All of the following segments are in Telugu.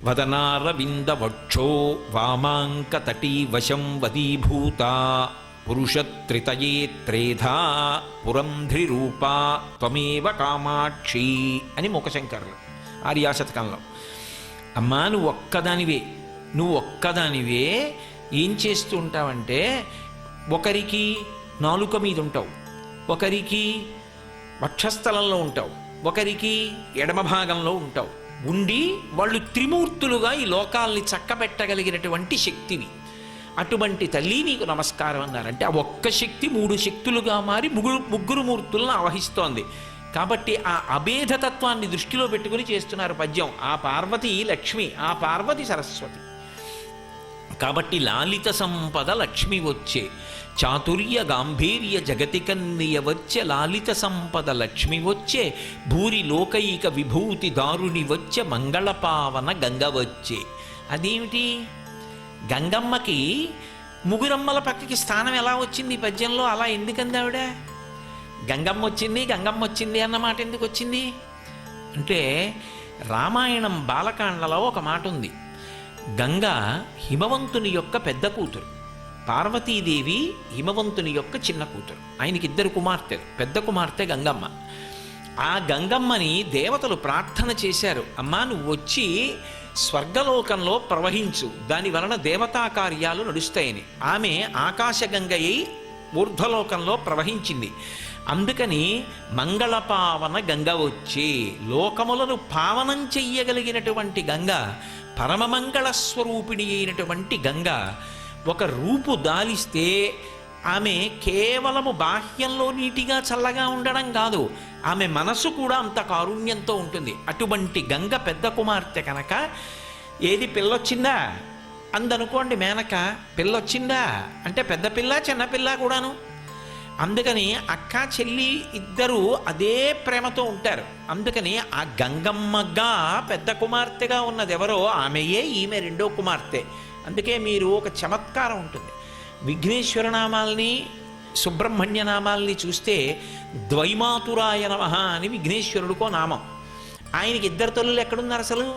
వదనారవిందవక్షో వామాంకతటీ వశం వదీభూత పురుషత్రితయే త్రేధా పురంధ్రిరూపా త్వమేవ కామాక్షి అని మూకశంకరులు ఆర్యాశతకంలో. అమ్మా నువ్వు ఒక్కదానివే ఏం చేస్తూ ఉంటావంటే, ఒకరికి నాలుక మీద ఉంటావు, ఒకరికి వక్షస్థలంలో ఉంటావు, ఒకరికి ఎడమ భాగంలో ఉంటావు. ఉండి వాళ్ళు త్రిమూర్తులుగా ఈ లోకాల్ని చక్కబెట్టగలిగినటువంటి శక్తివి. అటువంటి తల్లి నీకు నమస్కారం అన్నారంటే ఆ ఒక్క శక్తి మూడు శక్తులుగా మారి ముగ్గురు మూర్తులను ఆవహిస్తోంది. కాబట్టి ఆ అభేదతత్వాన్ని దృష్టిలో పెట్టుకుని చేస్తున్నారు పద్యం. ఆ పార్వతి లక్ష్మి, ఆ పార్వతి సరస్వతి. కాబట్టి లాలిత సంపద లక్ష్మి వచ్చే, చాతుర్య గాంభీర్య జగతి కన్నియ వచ్చే, లాలిత సంపద లక్ష్మి వచ్చే, భూరి లోకైక విభూతి దారుని వచ్చే, మంగళపావన గంగ వచ్చే. అదేమిటి? గంగమ్మకి ముగురమ్మల పక్కకి స్థానం ఎలా వచ్చింది ఈ పద్యంలో? అలా ఎందుకంది ఆవిడ? గంగమ్మ వచ్చింది అన్నమాట ఎందుకు వచ్చింది అంటే, రామాయణం బాలకాండలో ఒక మాట ఉంది. గంగ హిమవంతుని యొక్క పెద్ద కూతురు, పార్వతీదేవి హిమవంతుని యొక్క చిన్న కూతురు. ఆయనకి ఇద్దరు కుమార్తెలు, పెద్ద కుమార్తె గంగమ్మ. ఆ గంగమ్మని దేవతలు ప్రార్థన చేశారు, అమ్మా నువ్వు వచ్చి స్వర్గలోకంలో ప్రవహించు, దాని వలన దేవతా కార్యాలు నడుస్తాయని. ఆమె ఆకాశగంగయ్యి ఊర్ధ్వలోకంలో ప్రవహించింది. అందుకని మంగళపావన గంగ వచ్చి, లోకములను పావనం చెయ్యగలిగినటువంటి గంగ, పరమమంగళ స్వరూపిణి అయినటువంటి గంగ ఒక రూపు దాలిస్తే ఆమె కేవలము బాహ్యంలో నీటిగా చల్లగా ఉండడం కాదు, ఆమె మనసు కూడా అంత కారుణ్యంతో ఉంటుంది. అటువంటి గంగ పెద్ద కుమార్తె కనుక, ఏది పిల్లొచ్చిందా అందనుకోండి మేనక, పిల్లొచ్చిందా అంటే పెద్ద పిల్ల చిన్నపిల్ల కూడాను. అందుకని అక్క చెల్లి ఇద్దరూ అదే ప్రేమతో ఉంటారు. అందుకని ఆ గంగమ్మగా పెద్ద కుమార్తెగా ఉన్నది ఎవరో ఆమెయే ఈమె రెండో కుమార్తె. అందుకే మీరు ఒక చమత్కారం ఉంటుంది, విఘ్నేశ్వర నామాల్ని సుబ్రహ్మణ్య నామాల్ని చూస్తే ద్వైమాతురాయ నమః అని విఘ్నేశ్వరుడికో నామం. ఆయనకి ఇద్దరు తల్లులు ఎక్కడున్నారు అసలు?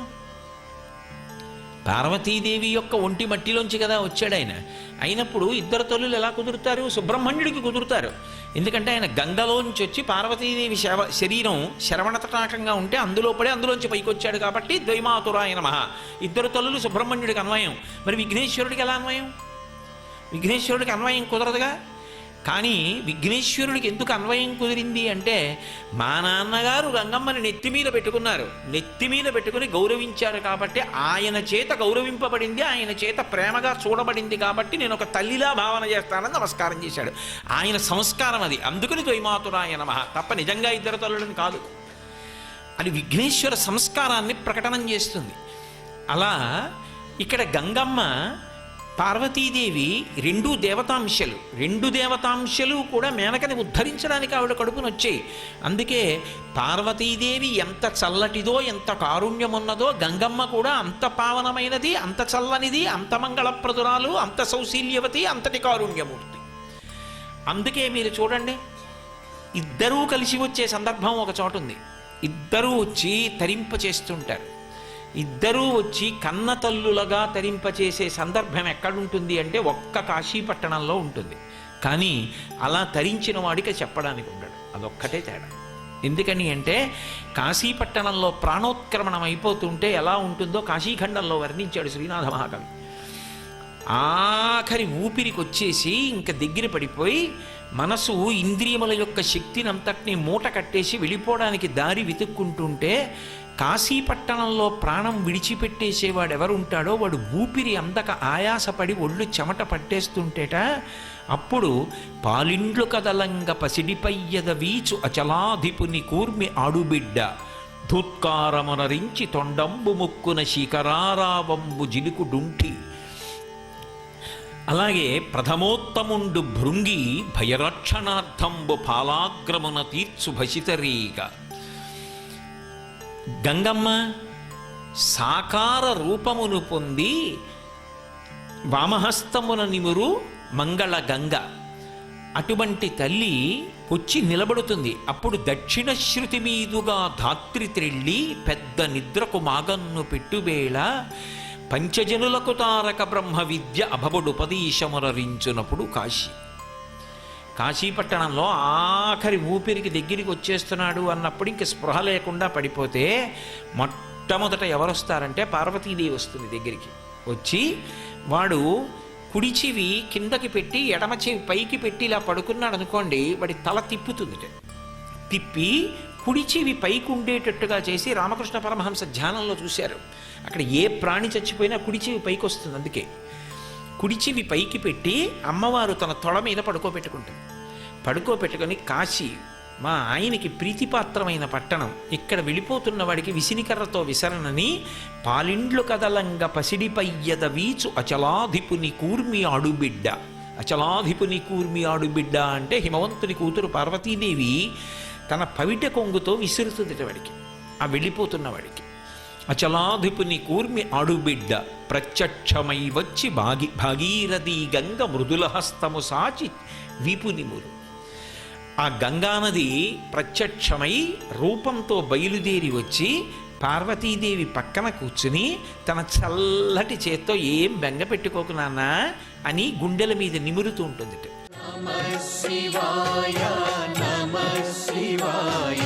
పార్వతీదేవి యొక్క ఒంటి మట్టిలోంచి కదా వచ్చాడు ఆయన. అయినప్పుడు ఇద్దరు తల్లులు ఎలా కుదురుతారు? సుబ్రహ్మణ్యుడికి కుదురుతారు. ఎందుకంటే ఆయన గంగలోంచి వచ్చి పార్వతీదేవి శరీరం శరవణతటాకంగా ఉంటే అందులో పడి అందులోంచి పైకి వచ్చాడు కాబట్టి ద్వైమాతురాయ నమః. ఇద్దరు తల్లులు సుబ్రహ్మణ్యుడికి అన్వయం. మరి విఘ్నేశ్వరుడికి ఎలా అన్వయం? విఘ్నేశ్వరుడికి అన్వయం కుదరదుగా. కానీ విఘ్నేశ్వరుడికి ఎందుకు అన్వయం కుదిరింది అంటే, మా నాన్నగారు గంగమ్మని నెత్తి మీద పెట్టుకున్నారు, నెత్తి మీద పెట్టుకుని గౌరవించారు కాబట్టి ఆయన చేత గౌరవింపబడింది, ఆయన చేత ప్రేమగా చూడబడింది కాబట్టి నేను ఒక తల్లిలా భావన చేస్తానని నమస్కారం చేశాడు. ఆయన సంస్కారం అది. అందుకని ద్వైమాతురాయ నమః తప్ప నిజంగా ఇద్దరు తల్లులని కాదు. అది విఘ్నేశ్వర సంస్కారాన్ని ప్రకటనం చేస్తుంది. అలా ఇక్కడ గంగమ్మ పార్వతీదేవి రెండు దేవతాంశలు కూడా మేనకని ఉద్ధరించడానికి ఆవిడ కడుపును వచ్చాయి. అందుకే పార్వతీదేవి ఎంత చల్లటిదో, ఎంత కారుణ్యమున్నదో, గంగమ్మ కూడా అంత పావనమైనది, అంత చల్లనిది, అంత మంగళప్రదురాలు, అంత సౌశీల్యవతి, అంతటి కారుణ్యమూర్తి. అందుకే మీరు చూడండి, ఇద్దరూ కలిసి వచ్చే సందర్భం ఒక చోట ఉంది. ఇద్దరూ వచ్చి తరింపచేస్తుంటారు. ఇద్దరూ వచ్చి కన్న తల్లులుగా తరింపచేసే సందర్భం ఎక్కడుంటుంది అంటే ఒక్క కాశీపట్టణంలో ఉంటుంది. కానీ అలా తరించిన వాడికి చెప్పడానికి ఉండడు. అదొక్కటే తేడా. ఎందుకని అంటే కాశీపట్టణంలో ప్రాణోత్క్రమణం అయిపోతుంటే ఎలా ఉంటుందో కాశీఖండంలో వర్ణించాడు శ్రీనాథ మహాకవి. ఆఖరి ఊపిరికి వచ్చేసి ఇంక దగ్గర పడిపోయి మనసు ఇంద్రియముల యొక్క శక్తిని అంతటినీ మూట కట్టేసి వెళ్ళిపోవడానికి దారి వెతుక్కుంటుంటే, కాశీపట్టణంలో ప్రాణం విడిచిపెట్టేసేవాడు ఎవరుంటాడో వాడు ఊపిరి అందక ఆయాసపడి ఒళ్ళు చెమట పట్టేస్తుంటేట, అప్పుడు పాలిండ్లు కదలంగ పసిడిపయ్యద వీచు అచలాధిపుని కూర్మి ఆడుబిడ్డ ధూత్కారమునరించి తొండంబు ముక్కున శిఖరారావంబు జిలుకుడుంటి. అలాగే ప్రథమోత్తముండు భృంగి భయరక్షణార్థంబు పాలాగ్రమున తీర్చు భసితరీగ. గంగమ్మ సాకార రూపమును పొంది వామహస్తమున నిమురు మంగళ గంగ. అటువంటి తల్లి వచ్చి నిలబడుతుంది. అప్పుడు దక్షిణ శృతి మీదుగా ధాత్రి త్రెళ్ళి పెద్ద నిద్రకు మాగన్ను పెట్టువేళ పంచజనులకు తారక బ్రహ్మ విద్య అభబడుపదీశమురరించునప్పుడు కాశీపట్టణంలో ఆఖరి ఊపిరికి దగ్గరికి వచ్చేస్తున్నాడు అన్నప్పుడు ఇంక స్పృహ లేకుండా పడిపోతే మొట్టమొదట ఎవరొస్తారంటే పార్వతీదేవి వస్తుంది దగ్గరికి. వచ్చి వాడు కుడి చెవి కిందకి పెట్టి ఎడమ చెవి పైకి పెట్టి ఇలా పడుకున్నాడు అనుకోండి, వాడి తల తిప్పుతుంది. తిప్పి కుడి చెవి పైకి ఉండేటట్టుగా చేసి రామకృష్ణ పరమహంస ధ్యానంలో చూశారు. అక్కడ ఏ ప్రాణి చచ్చిపోయినా కుడి చెవి పైకి వస్తుంది. అందుకే కుడి చెవి పైకి పెట్టి అమ్మవారు తన తొడ మీద పడుకోబెట్టుకొని కాశీ మా ఆయనకి ప్రీతిపాత్రమైన పట్టణం, ఇక్కడ వెళ్ళిపోతున్న వాడికి విసినికర్రతో విసరణని పాలిండ్లు కదలంగ పసిడిపయ్యద వీచు అచలాధిపుని కూర్మి ఆడుబిడ్డ. అచలాధిపుని కూర్మి ఆడుబిడ్డ అంటే హిమవంతుని కూతురు పార్వతీదేవి తన పవిట కొంగుతో విసురుతుంది వాడికి, ఆ వెళ్ళిపోతున్నవాడికి. అచలాధిపుని కూర్మి ఆడుబిడ్డ ప్రత్యక్షమై వచ్చి భాగీరథీ గంగ మృదుల హస్తము సాచి వీపునిమురు. ఆ గంగానది ప్రత్యక్షమై రూపంతో బయలుదేరి వచ్చి పార్వతీదేవి పక్కన కూర్చుని తన చల్లటి చేత్తో ఏం బెంగ పెట్టుకోకు నాన్న అని గుండెల మీద నిమురుతూ ఉంటుంది. నమః శివాయ నమః శివాయ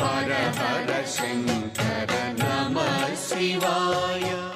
హర హర శంకర నమః శివాయ.